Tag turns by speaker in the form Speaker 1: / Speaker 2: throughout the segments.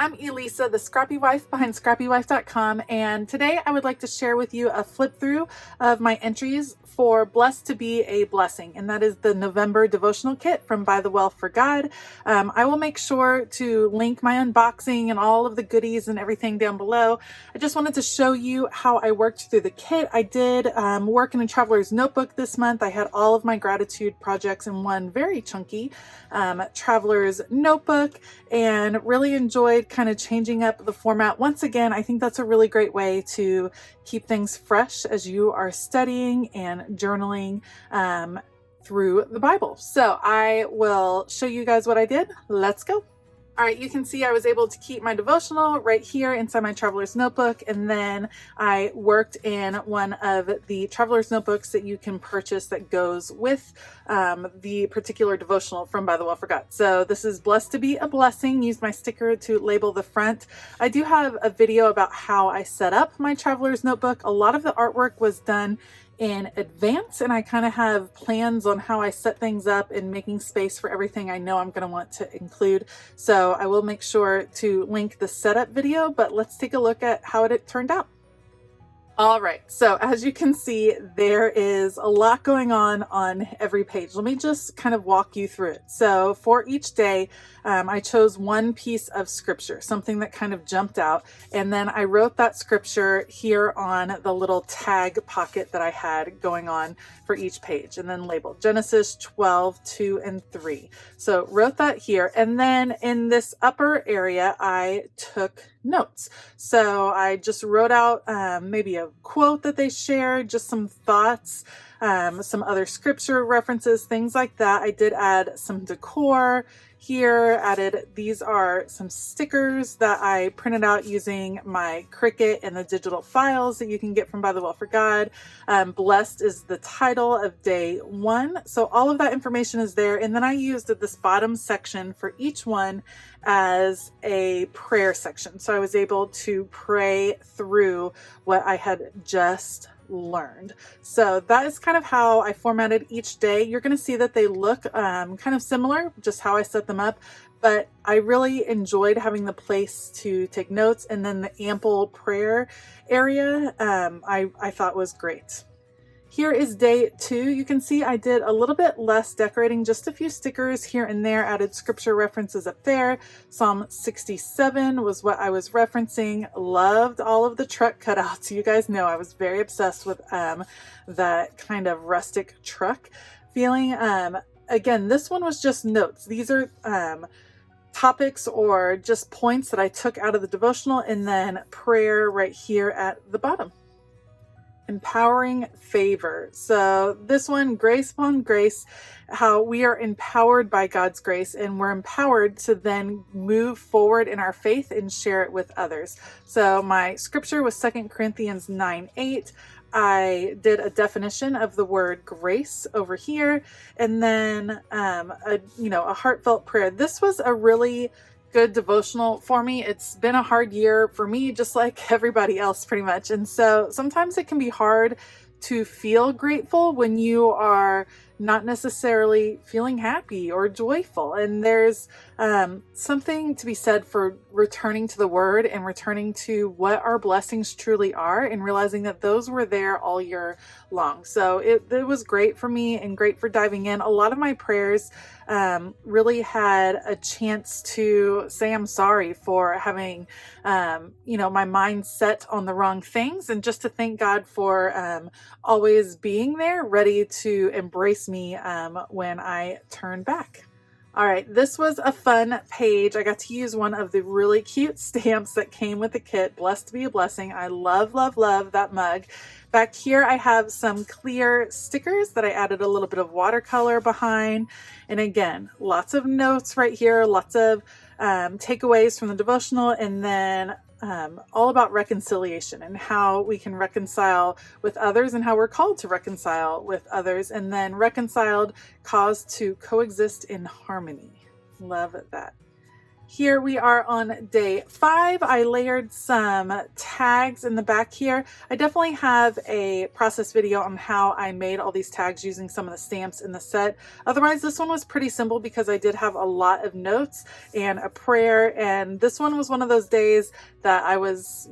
Speaker 1: I'm Elisa, the scrappy wife behind scrappywife.com, and today I would like to share with you a flip through of my entries for Blessed to Be a Blessing, and that is the November devotional kit from By the Well for God. I will make sure to link my unboxing and all of the goodies and everything down below. I just wanted to show you how I worked through the kit. I did work in a traveler's notebook this month. I had all of my gratitude projects in one very chunky traveler's notebook, and really enjoyed kind of changing up the format. Once again, I think that's a really great way to keep things fresh as you are studying and journaling through the Bible. So I will show you guys what I did. Let's go. All right, you can see I was able to keep my devotional right here inside my traveler's notebook, and then I worked in one of the traveler's notebooks that you can purchase that goes with the particular devotional from By the Well for God. So this is Blessed to Be a Blessing. Used my sticker to label the front. I do have a video about how I set up my traveler's notebook. A lot of the artwork was done in advance, and I kind of have plans on how I set things up and making space for everything I know I'm going to want to include. So I will make sure to link the setup video, but let's take a look at how it turned out. All right, so as you can see, there is a lot going on every page. Let me just kind of walk you through it. So for each day, I chose one piece of scripture, something that kind of jumped out, and then I wrote that scripture here on the little tag pocket that I had going on for each page, and then labeled Genesis 12, 2, and 3. So wrote that here, and then in this upper area, I took notes. So I just wrote out maybe a quote that they shared, just some thoughts, some other scripture references, things like that. I did add some decor here, these are some stickers that I printed out using my Cricut and the digital files that you can get from By the Well for God. Blessed is the title of day 1. So all of that information is there. And then I used this bottom section for each one as a prayer section. So I was able to pray through what I had just learned. So that is kind of how I formatted each day. You're going to see that they look kind of similar, just how I set them up, but I really enjoyed having the place to take notes, and then the ample prayer area I thought was great. Here is day 2. You can see I did a little bit less decorating, just a few stickers here and there, added scripture references up there. Psalm 67 was what I was referencing. Loved all of the truck cutouts. You guys know I was very obsessed with that kind of rustic truck feeling. Again, this one was just notes. These are topics or just points that I took out of the devotional, and then prayer right here at the bottom. Empowering favor. So this one, grace upon grace, how we are empowered by God's grace, and we're empowered to then move forward in our faith and share it with others. So my scripture was 2 Corinthians 9:8. I did a definition of the word grace over here, and then a heartfelt prayer. This was a really good devotional for me. It's been a hard year for me, just like everybody else pretty much. And so sometimes it can be hard to feel grateful when you are not necessarily feeling happy or joyful. And there's something to be said for returning to the word and returning to what our blessings truly are, and realizing that those were there all year long. So it was great for me and great for diving in. A lot of my prayers really had a chance to say I'm sorry for having my mind set on the wrong things, and just to thank God for always being there, ready to embrace me when I turn back. All right, this was a fun page. I got to use one of the really cute stamps that came with the kit, Blessed to Be a Blessing. I love, love, love that mug. Back here, I have some clear stickers that I added a little bit of watercolor behind. And again, lots of notes right here, lots of takeaways from the devotional, and then all about reconciliation and how we can reconcile with others and how we're called to reconcile with others, and then reconciled, caused to coexist in harmony. Love that. Here we are on day 5. I layered some tags in the back here. I definitely have a process video on how I made all these tags using some of the stamps in the set. Otherwise, this one was pretty simple because I did have a lot of notes and a prayer. And this one was one of those days that I was,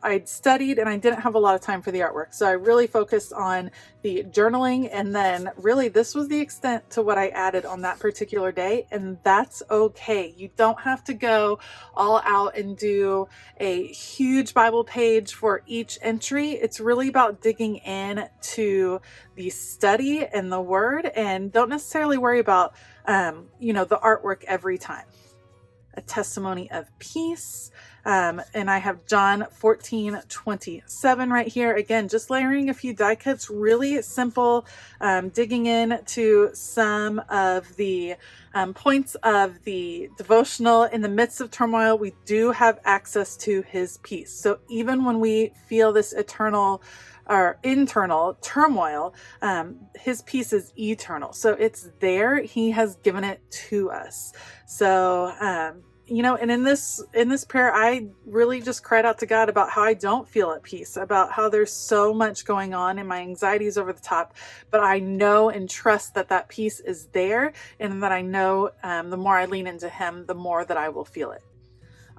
Speaker 1: I'd studied and I didn't have a lot of time for the artwork. So I really focused on the journaling, and then really this was the extent to what I added on that particular day, and that's okay. You don't have to go all out and do a huge Bible page for each entry. It's really about digging in to the study and the word, and don't necessarily worry about the artwork every time. A testimony of peace. And I have John 14:27 right here. Again, just layering a few die cuts, really simple, digging in to some of the points of the devotional. In the midst of turmoil, we do have access to his peace. So even when we feel this eternal or internal turmoil, his peace is eternal. So it's there. He has given it to us. So, and in this prayer, I really just cried out to God about how I don't feel at peace, about how there's so much going on and my anxiety is over the top, but I know and trust that that peace is there, and that I know the more I lean into him, the more that I will feel it.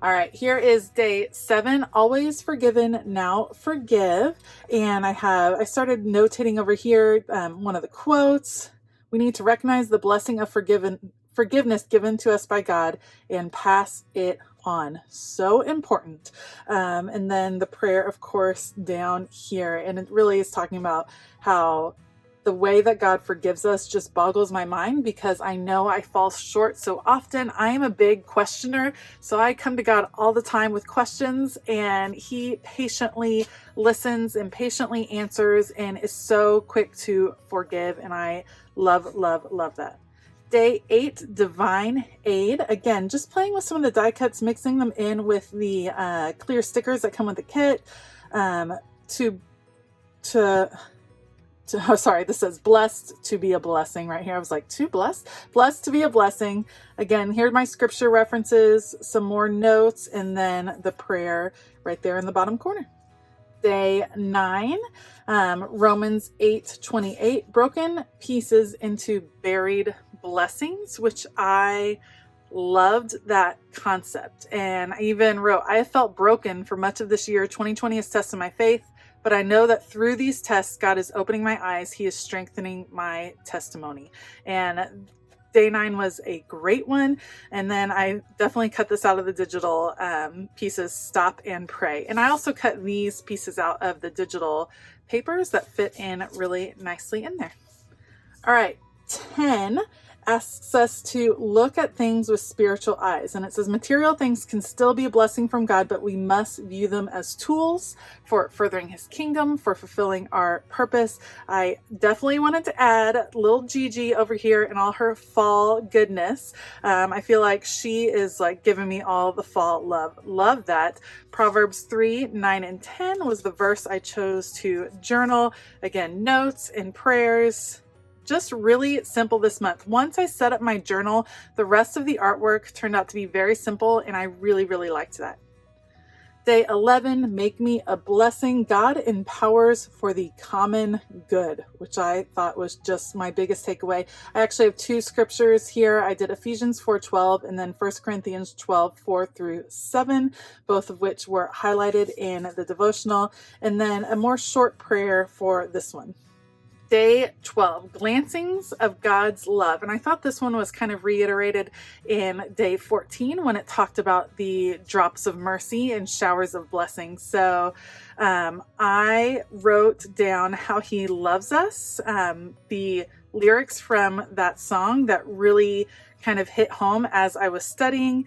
Speaker 1: All right, here is day 7, always forgiven, now forgive. And I started notating over here one of the quotes. We need to recognize the blessing of forgiveness given to us by God and pass it on. So important. And then the prayer, of course, down here. And it really is talking about how the way that God forgives us just boggles my mind, because I know I fall short so often. I am a big questioner, so I come to God all the time with questions, and he patiently listens and patiently answers and is so quick to forgive. And I love, love, love that. Day 8, divine aid. Again, just playing with some of the die cuts, mixing them in with the clear stickers that come with the kit. This says blessed to be a blessing right here. I was like, too blessed? Blessed to be a blessing. Again, here are my scripture references, some more notes, and then the prayer right there in the bottom corner. Day 9, Romans 8:28, broken pieces into buried blessings, which I loved that concept. And I even wrote, I have felt broken for much of this year. 2020 has tested my faith, but I know that through these tests, God is opening my eyes. He is strengthening my testimony. And day 9 was a great one. And then I definitely cut this out of the digital pieces, stop and pray. And I also cut these pieces out of the digital papers that fit in really nicely in there. All right, 10 asks us to look at things with spiritual eyes. And it says material things can still be a blessing from God, but we must view them as tools for furthering his kingdom, for fulfilling our purpose. I definitely wanted to add little Gigi over here and all her fall goodness. I feel like she is like giving me all the fall love. Love that. Proverbs 3:9 and 10 was the verse I chose to journal. Again, notes and prayers. Just really simple this month. Once I set up my journal, the rest of the artwork turned out to be very simple, and I really, really liked that. Day 11, make me a blessing. God empowers for the common good, which I thought was just my biggest takeaway. I actually have 2 scriptures here. I did Ephesians 4:12 and then 1 Corinthians 12:4-7, both of which were highlighted in the devotional, and then a more short prayer for this one. Day 12, glancings of God's love. And I thought this one was kind of reiterated in day 14 when it talked about the drops of mercy and showers of blessing. So I wrote down how he loves us, the lyrics from that song that really kind of hit home as I was studying.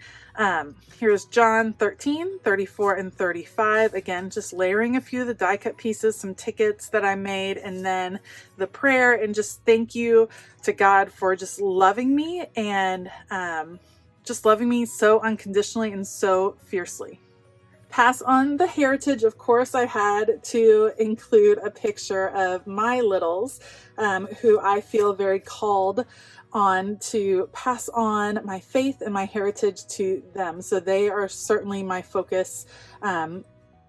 Speaker 1: Here's John 13:34-35. Again, just layering a few of the die cut pieces, some tickets that I made, and then the prayer, and just thank you to God for just loving me and just loving me so unconditionally and so fiercely. Pass on the heritage. Of course, I had to include a picture of my littles, who I feel very called on to pass on my faith and my heritage to them. So they are certainly my focus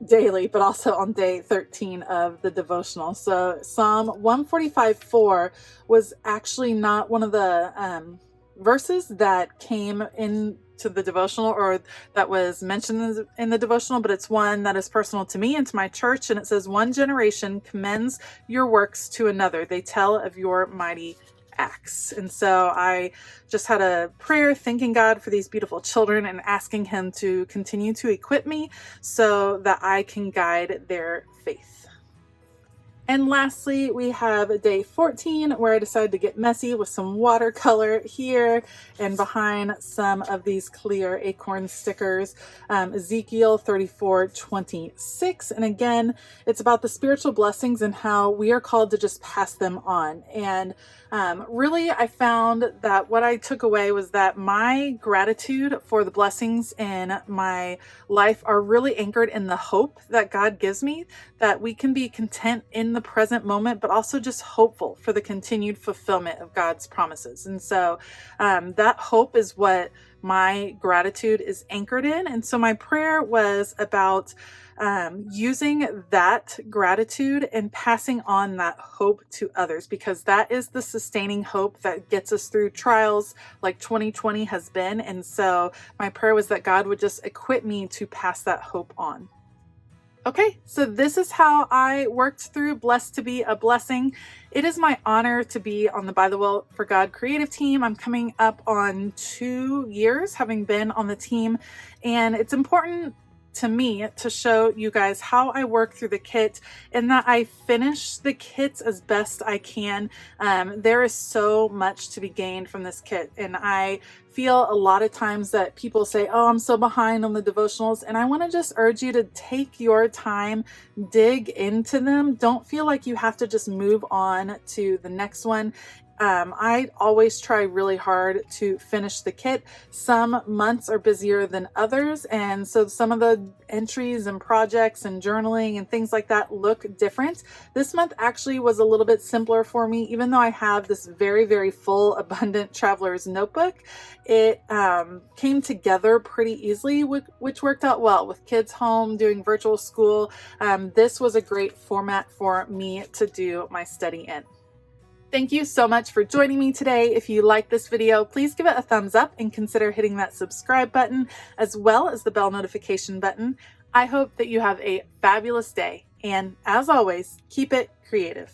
Speaker 1: daily, but also on day 13 of the devotional. So Psalm 145:4 was actually not one of the verses that came into the devotional or that was mentioned in the devotional, but it's one that is personal to me and to my church. And it says, "One generation commends your works to another. They tell of your mighty acts." And so I just had a prayer thanking God for these beautiful children and asking him to continue to equip me so that I can guide their faith. And lastly, we have day 14, where I decided to get messy with some watercolor here and behind some of these clear acorn stickers. Ezekiel 34:26. And again, it's about the spiritual blessings and how we are called to just pass them on. And really, I found that what I took away was that my gratitude for the blessings in my life are really anchored in the hope that God gives me, that we can be content in the present moment, but also just hopeful for the continued fulfillment of God's promises. And so that hope is what my gratitude is anchored in. And so my prayer was about using that gratitude and passing on that hope to others, because that is the sustaining hope that gets us through trials like 2020 has been. And so my prayer was that God would just equip me to pass that hope on. Okay, so this is how I worked through Blessed to Be a Blessing. It is my honor to be on the By the Will for God creative team. I'm coming up on 2 years having been on the team, and it's important to me to show you guys how I work through the kit and that I finish the kits as best I can. There is so much to be gained from this kit, and I feel a lot of times that people say, "Oh, I'm so behind on the devotionals," and I want to just urge you to take your time, dig into them. Don't feel like you have to just move on to the next one. I always try really hard to finish the kit. Some months are busier than others, and so some of the entries and projects and journaling and things like that look different. This month actually was a little bit simpler for me, even though I have this very, very full, abundant traveler's notebook. It came together pretty easily, which worked out well with kids home doing virtual school. This was a great format for me to do my study in. Thank you so much for joining me today. If you like this video, please give it a thumbs up and consider hitting that subscribe button as well as the bell notification button. I hope that you have a fabulous day, and as always, keep it creative.